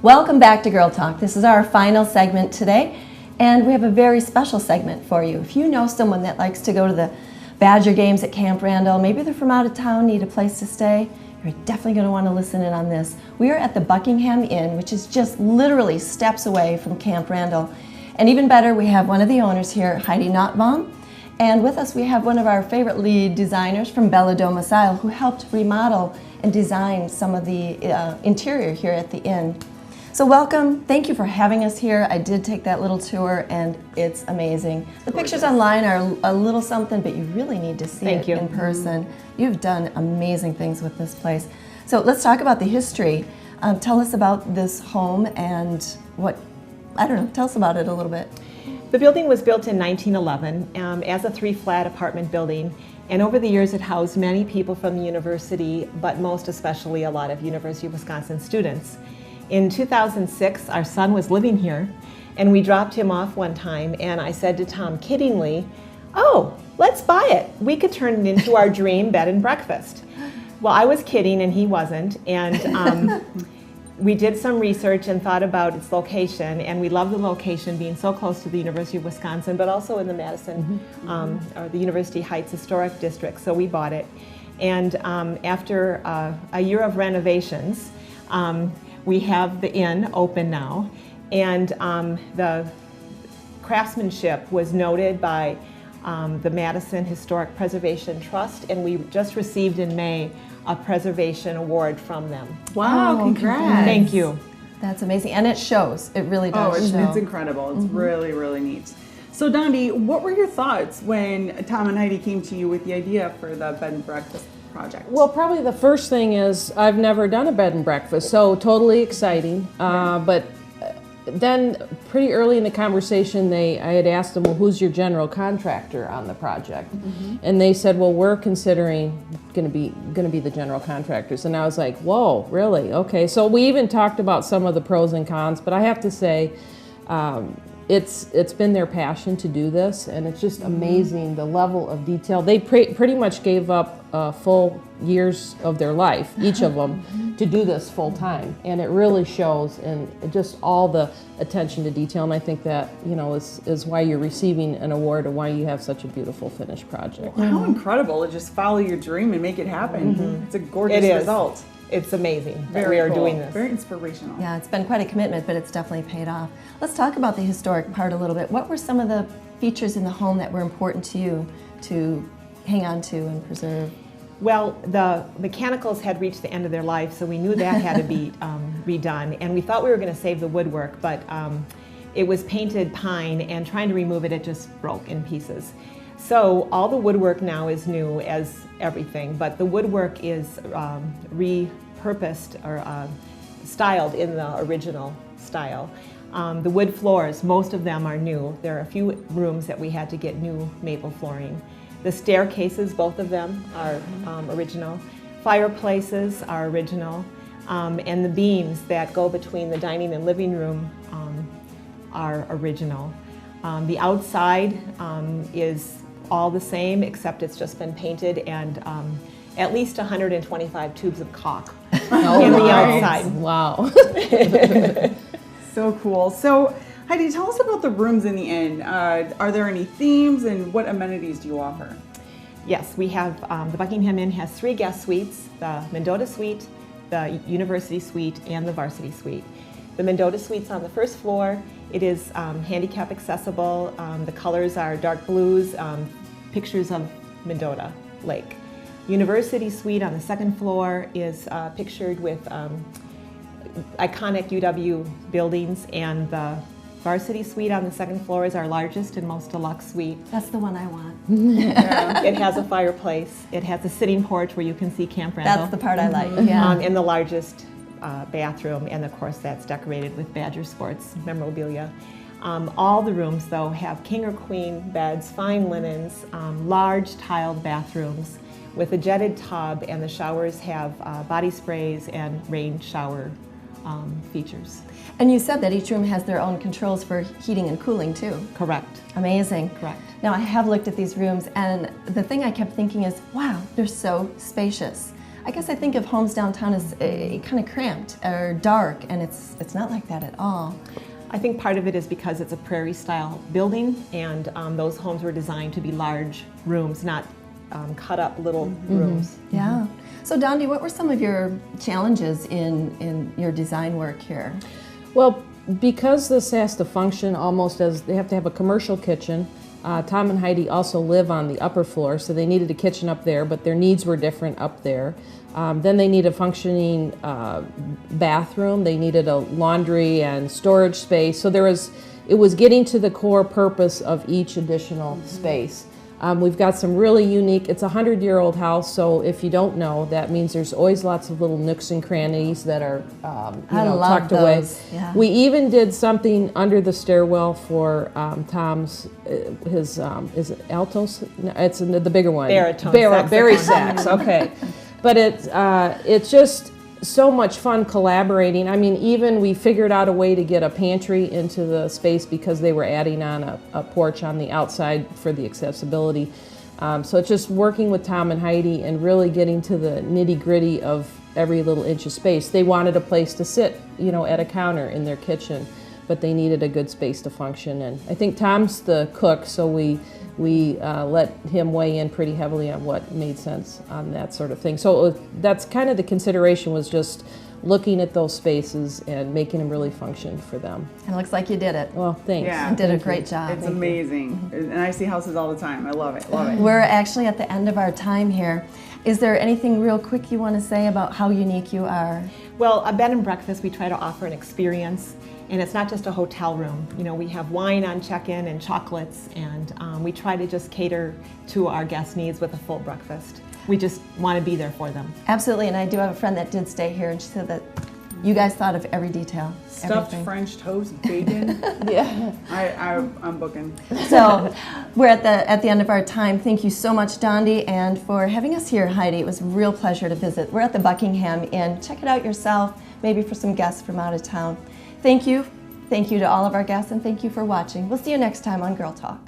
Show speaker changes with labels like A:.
A: Welcome back to Girl Talk. This is our final segment today, and we have a very special segment for you. If you know someone that likes to go to the Badger games at Camp Randall, maybe they're from out of town, need a place to stay, you're definitely going to want to listen in on this. We are at the Buckingham Inn, which is just literally steps away from Camp Randall. And even better, we have one of the owners here, Heidi Nottbaum. And with us, we have one of our favorite lead designers from Bella Domicile, who helped remodel and design some of the interior here at the inn. So welcome, thank you for having us here. I did take that little tour and it's amazing. The pictures online are a little something, but you really need to see it in person. You've done amazing things with this place. So let's talk about the history. Tell us about this home and tell us about it a little bit.
B: The building was built in 1911 as a 3-flat apartment building, and over the years it housed many people from the university, but most especially a lot of University of Wisconsin students. In 2006, our son was living here, and we dropped him off one time, and I said to Tom kiddingly, "Oh, let's buy it. We could turn it into our dream bed and breakfast." Well, I was kidding, and he wasn't, and we did some research and thought about its location, and we love the location being so close to the University of Wisconsin, but also in the Madison or the University Heights Historic District, so we bought it. And after a year of renovations, we have the inn open now, and the craftsmanship was noted by the Madison Historic Preservation Trust, and we just received in May a preservation award from them.
C: Wow, congrats.
B: Thank you.
A: That's amazing, and it shows. It really does show.
C: It's incredible. It's really, really neat. So Dondi, what were your thoughts when Tom and Heidi came to you with the idea for the bed and breakfast project?
D: Well, probably the first thing is I've never done a bed and breakfast, so totally exciting. But then pretty early in the conversation, I had asked them, well, who's your general contractor on the project? And they said, well, we're considering going to be the general contractors. And I was like, whoa, really? Okay. So we even talked about some of the pros and cons, but I have to say, it's been their passion to do this, and it's just amazing the level of detail. They pretty much gave up full years of their life, each of them, to do this full time, and it really shows in just all the attention to detail. And I think that is why you're receiving an award and why you have such a beautiful finished project.
C: How incredible to just follow your dream and make it happen. It's a gorgeous result.
B: It's amazing that we are doing this.
C: Very inspirational.
A: Yeah, it's been quite a commitment, but it's definitely paid off. Let's talk about the historic part a little bit. What were some of the features in the home that were important to you to hang on to and preserve?
B: Well, the mechanicals had reached the end of their life, so we knew that had to be redone. And we thought we were going to save the woodwork, but it was painted pine, and trying to remove it, it just broke in pieces. So all the woodwork now is new as everything, but the woodwork is repurposed or styled in the original style. The wood floors, most of them are new. There are a few rooms that we had to get new maple flooring. The staircases, both of them are original. Fireplaces are original. And the beams that go between the dining and living room are original. The outside is all the same, except it's just been painted, and at least 125 tubes of caulk in the outside.
D: Wow.
C: So cool. So Heidi, tell us about the rooms in the inn. Are there any themes, and what amenities do you offer?
B: Yes, we have, the Buckingham Inn has 3 guest suites, the Mendota Suite, the University Suite, and the Varsity Suite. The Mendota Suite's on the first floor. It is handicap accessible. The colors are dark blues, pictures of Mendota Lake. University Suite on the second floor is pictured with iconic UW buildings, and the Varsity Suite on the second floor is our largest and most deluxe suite.
A: That's the one I want.
B: It has a fireplace. It has a sitting porch where you can see Camp Randall.
A: That's the part I like, yeah.
B: And the largest bathroom, and of course that's decorated with Badger Sports memorabilia. All the rooms, though, have king or queen beds, fine linens, large tiled bathrooms with a jetted tub, and the showers have body sprays and rain shower features.
A: And you said that each room has their own controls for heating and cooling, too.
B: Correct.
A: Amazing.
B: Correct.
A: Now, I have looked at these rooms, and the thing I kept thinking is, wow, they're so spacious. I guess I think of homes downtown as kind of cramped or dark, and it's not like that at all.
B: I think part of it is because it's a prairie style building, and those homes were designed to be large rooms, not cut up little rooms.
A: Yeah. So Dondi, what were some of your challenges in your design work here?
D: Well, because this has to function almost as, they have to have a commercial kitchen. Tom and Heidi also live on the upper floor, so they needed a kitchen up there, but their needs were different up there. Then they need a functioning bathroom. They needed a laundry and storage space. So it was getting to the core purpose of each additional space. We've got some really unique, it's a 100-year-old house, so if you don't know, that means there's always lots of little nooks and crannies that are tucked away.
A: Yeah.
D: We even did something under the stairwell for Tom's, is it altos? No, it's the bigger one.
B: Baritone
D: Bari sax, okay. But it's just so much fun collaborating. I mean, even we figured out a way to get a pantry into the space because they were adding on a porch on the outside for the accessibility. So it's just working with Tom and Heidi and really getting to the nitty-gritty of every little inch of space. They wanted a place to sit, at a counter in their kitchen, but they needed a good space to function. And I think Tom's the cook, so we let him weigh in pretty heavily on what made sense on that sort of thing. So that's kind of the consideration, was just looking at those spaces and making them really function for them.
A: And it looks like you did it.
D: Well, thanks.
C: Yeah.
A: You did a great job.
C: It's amazing. And I see houses all the time. I love it. Love it.
A: We're actually at the end of our time here. Is there anything real quick you want to say about how unique you are?
B: Well, a bed and breakfast, we try to offer an experience, and it's not just a hotel room. We have wine on check-in and chocolates, and we try to just cater to our guest needs with a full breakfast. We just want to be there for them.
A: Absolutely, and I do have a friend that did stay here, and she said that you guys thought of every detail.
C: Stuffed
A: everything.
C: French toast, bacon.
D: Yeah.
C: I'm booking.
A: So we're at the end of our time. Thank you so much, Dondi, and for having us here, Heidi. It was a real pleasure to visit. We're at the Buckingham Inn. Check it out yourself, maybe for some guests from out of town. Thank you. Thank you to all of our guests, and thank you for watching. We'll see you next time on Girl Talk.